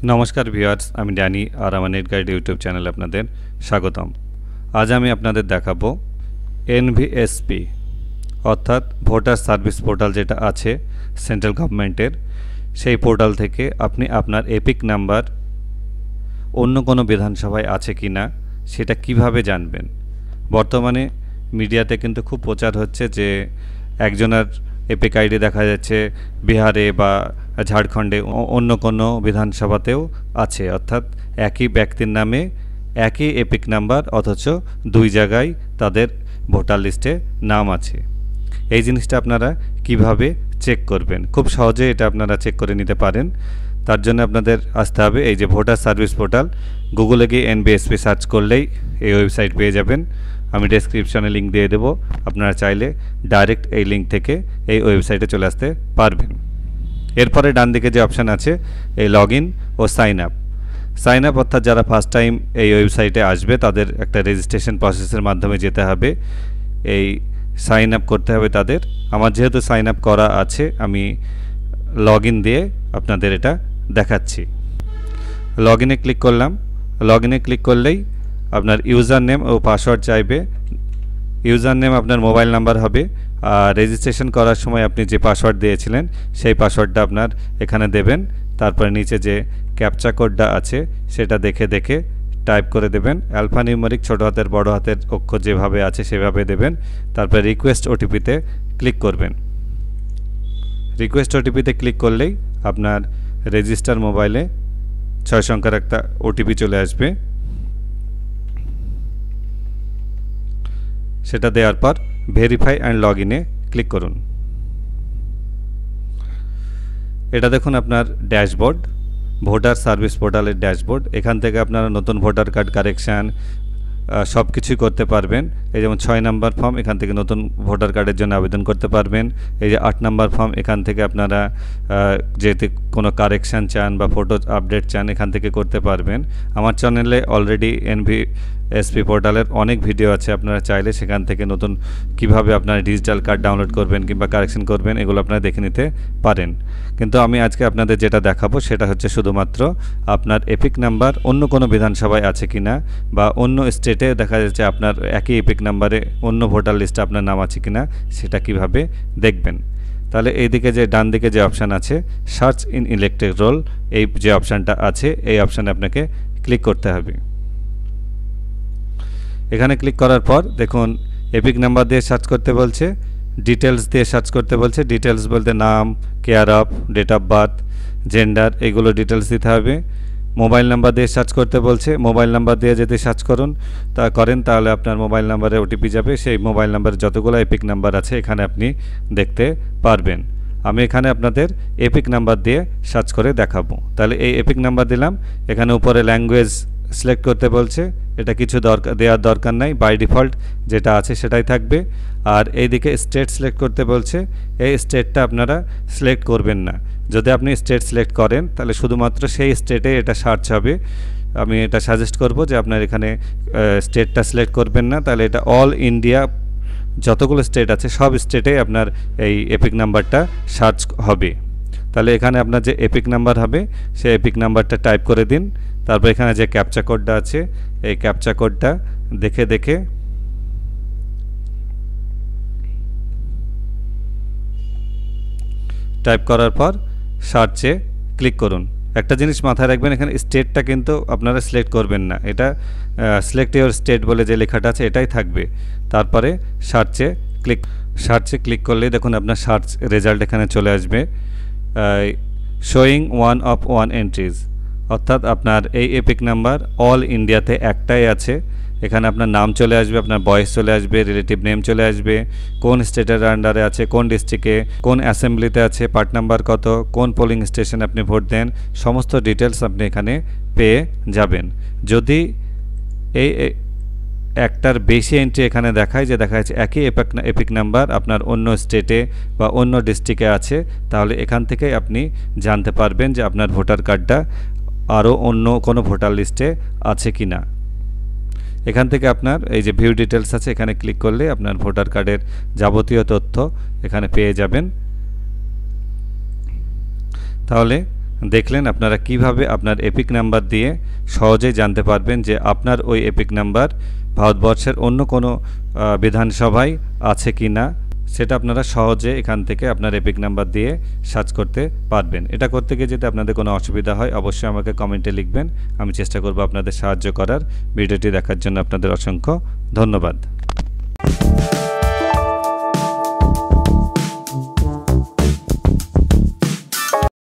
नमस्कार ভিউয়ার্স, আমি ড্যানি আর আমার নেট গাইড ইউটিউব চ্যানেলে আপনাদের স্বাগতম। আজ আমি আপনাদের দেখাবো এনভিএসপি অর্থাৎ ভোটার সার্ভিস পোর্টাল যেটা আছে সেন্ট্রাল গভর্নমেন্টের, সেই পোর্টাল থেকে আপনি আপনার এপিক নাম্বার অন্য কোনো বিধানসভায় আছে কি না সেটা কিভাবে জানবেন। বর্তমানে মিডিয়াতে কিন্তু খুব প্রচার হচ্ছে যে একজনের এপিক আইডি দেখা যাচ্ছে বিহারে বা ঝাড়খণ্ডে অন্য কোনো বিধানসভাতেও আছে, অর্থাৎ একই ব্যক্তির নামে একই এপিক নাম্বার অথচ দুই জায়গায় তাদের ভোটার লিস্টে নাম আছে। এই জিনিসটা আপনারা কিভাবে চেক করবেন? খুব সহজে এটা আপনারা চেক করে নিতে পারেন। তার জন্য আপনাদের আসতে হবে এই যে ভোটার সার্ভিস পোর্টাল, গুগলে গিয়ে এনভিএসপি সার্চ করলেই এই ওয়েবসাইট পেয়ে যাবেন। আমি ডেসক্রিপশনে লিঙ্ক দিয়ে দেবো, আপনারা চাইলে ডাইরেক্ট এই লিঙ্ক থেকে এই ওয়েবসাইটে চলে আসতে পারবেন। এরপরে ডান দিকে যে অপশান আছে এই লগ ইন ও সাইন আপ অর্থাৎ যারা ফার্স্ট টাইম এই ওয়েবসাইটে আসবে তাদের একটা রেজিস্ট্রেশন প্রসেসের মাধ্যমে যেতে হবে, এই সাইন আপ করতে হবে তাদের। আমার যেহেতু সাইন আপ করা আছে আমি লগ ইন দিয়ে আপনাদের এটা দেখাচ্ছি। লগ ইনে ক্লিক করলাম। লগ ইনে ক্লিক করলেই আপনার ইউজার নেম ও পাসওয়ার্ড চাইবে। ইউজার নেম আপনার মোবাইল নাম্বার হবে, আর রেজিস্ট্রেশন করার সময় আপনি যে পাসওয়ার্ড দিয়েছিলেন সেই পাসওয়ার্ডটা আপনার এখানে দেবেন। তারপরে নিচে যে ক্যাপচা কোডটা আছে সেটা দেখে দেখে টাইপ করে দেবেন। অ্যালফানিউমেরিক ছোটো হাতের বড় হাতের অক্ষর যেভাবে আছে সেভাবে দেবেন। তারপরে রিকোয়েস্ট ওটিপিতে ক্লিক করবেন। রিকোয়েস্ট ওটিপিতে ক্লিক করলেই আপনার রেজিস্টার মোবাইলে 6 সংখ্যার একটা ওটিপি চলে আসবে। সেটা দেওয়ার পর ভেরিফাই অ্যান্ড লগ ইনে ক্লিক করুন। এটা দেখুন আপনার ড্যাশবোর্ড, ভোটার সার্ভিস পোর্টালের ড্যাশবোর্ড। এখান থেকে আপনারা নতুন ভোটার কার্ড কারেকশান সব কিছুই করতে পারবেন। এই যেমন 6 নম্বর ফর্ম, এখান থেকে নতুন ভোটার কার্ডের জন্য আবেদন করতে পারবেন। এই যে 8 নম্বর ফর্ম, এখান থেকে আপনারা যেতে কোনো কারেকশান চান বা ফটো আপডেট চান এখান থেকে করতে পারবেন। আমার চ্যানেলে অলরেডি এনভিএসপি পোর্টালের অনেক ভিডিও আছে, আপনারা চাইলে সেখান থেকে নতুন কিভাবে আপনারা ডিজিটাল কার্ড ডাউনলোড করবেন কিংবা কারেকশন করবেন এগুলো আপনারা দেখে নিতে পারেন। কিন্তু আমি আজকে আপনাদের যেটা দেখাবো সেটা হচ্ছে শুধুমাত্র আপনার এপিক নাম্বার অন্য কোনো বিধানসভায় আছে কিনা বা অন্য স্টেটে দেখা যাচ্ছে আপনার একই এপিক নাম্বারে অন্য ভোটার লিস্টে আপনার নাম আছে কিনা সেটা কিভাবে দেখবেন। তাহলে এইদিকে যে ডান দিকে যে অপশান আছে সার্চ ইন ইলেক্টেড রোল, এই যে অপশানটা আছে এই অপশানে আপনাকে ক্লিক করতে হবে। এখানে ক্লিক করার পর দেখুন এপিক নাম্বার দিয়ে সার্চ করতে বলছে, ডিটেলস দিয়ে সার্চ করতে বলছে। ডিটেলস বলতে নাম, care of, date of birth, gender, এগুলো ডিটেলস দিতে হবে। মোবাইল নাম্বার দিয়ে সার্চ করতে বলছে, মোবাইল নাম্বার দিয়ে যদি সার্চ করেন তাহলে আপনার মোবাইল নাম্বারে ওটিপি যাবে। সেই মোবাইল নাম্বারে যতগুলো এপিক নাম্বার আছে এখানে আপনি দেখতে পারবেন। আমি এখানে আপনাদের এপিক নাম্বার দিয়ে সার্চ করে দেখাবো। তাহলে এই এপিক নাম্বার দিলাম। এখানে উপরে ল্যাঙ্গুয়েজ সিলেক্ট করতে বলছে, এটা কিছু দেওয়ার দরকার নাই, বাই ডিফল্ট যেটা আছে সেটাই থাকবে। আর এইদিকে স্টেট সিলেক্ট করতে বলছে, এই স্টেটটা আপনারা সিলেক্ট করবেন না। যদি আপনি স্টেট সিলেক্ট করেন তাহলে শুধুমাত্র সেই স্টেটে এটা সার্চ হবে। আমি এটা সাজেস্ট করব যে আপনার এখানে স্টেটটা সিলেক্ট করবেন না, তাহলে এটা অল ইন্ডিয়া যতগুলো স্টেট আছে সব স্টেটে আপনার এই এপিক নাম্বারটা সার্চ হবে। তাহলে এখানে আপনার যে এপিক নাম্বার হবে সেই এপিক নাম্বারটা টাইপ করে দিন। তারপর এখানে যে ক্যাপচা কোডটা আছে এই ক্যাপচা কোডটা দেখে দেখে টাইপ করার পর সার্চে ক্লিক করুন। একটা জিনিস মাথায় রাখবেন, এখানে স্টেটটা কিন্তু আপনারা সিলেক্ট করবেন না, এটা সিলেক্ট ইউর স্টেট বলে যে লেখাটা আছে এটাই থাকবে। তারপরে সার্চে ক্লিক করলেই দেখুন আপনার সার্চ রেজাল্ট এখানে চলে আসবে, শোয়িং 1 of 1 এন্ট্রিজ, অর্থাৎ আপনার এই এপিক নাম্বার অল ইন্ডিয়াতে একটাই আছে। এখানে আপনার নাম চলে আসবে, আপনার বয়স চলে আসবে, রিলেটিভ নেম চলে আসবে, কোন স্টেটের আন্ডারে আছে, কোন ডিস্ট্রিক্টে, কোন অ্যাসেম্বলিতে আছে, পার্ট নাম্বার কত, কোন পোলিং স্টেশন আপনি ভোট দেন, সমস্ত ডিটেলস আপনি এখানে পেয়ে যাবেন। যদি এই একটার বেশি এন্ট্রি এখানে দেখায় যে দেখা যাচ্ছে একই এপিক নাম্বার আপনার অন্য স্টেটে বা অন্য ডিস্ট্রিক্টে আছে, তাহলে এখান থেকে আপনি জানতে পারবেন যে আপনার ভোটার কার্ডটা আরও অন্য কোনো ভোটার লিস্টে আছে কি না। এখান থেকে আপনার এই যে ভিউ ডিটেলস আছে এখানে ক্লিক করলে আপনার ভোটার কার্ডের যাবতীয় তথ্য এখানে পেয়ে যাবেন। তাহলে দেখলেন আপনারা কিভাবে আপনার এপিক নাম্বার দিয়ে সহজেই জানতে পারবেন যে আপনার ওই এপিক নাম্বার ভারতবর্ষের অন্য কোনো বিধানসভায় আছে কি না। সেটা আপনারা সহজে এখান থেকে আপনার এপিক নাম্বার দিয়ে সার্চ করতে পারবেন। এটা করতে গিয়ে যদি আপনাদের কোনো অসুবিধা হয় অবশ্যই আমাকে কমেন্টে লিখবেন, আমি চেষ্টা করব আপনাদের সাহায্য করার। ভিডিওটি দেখার জন্য আপনাদের অসংখ্য ধন্যবাদ।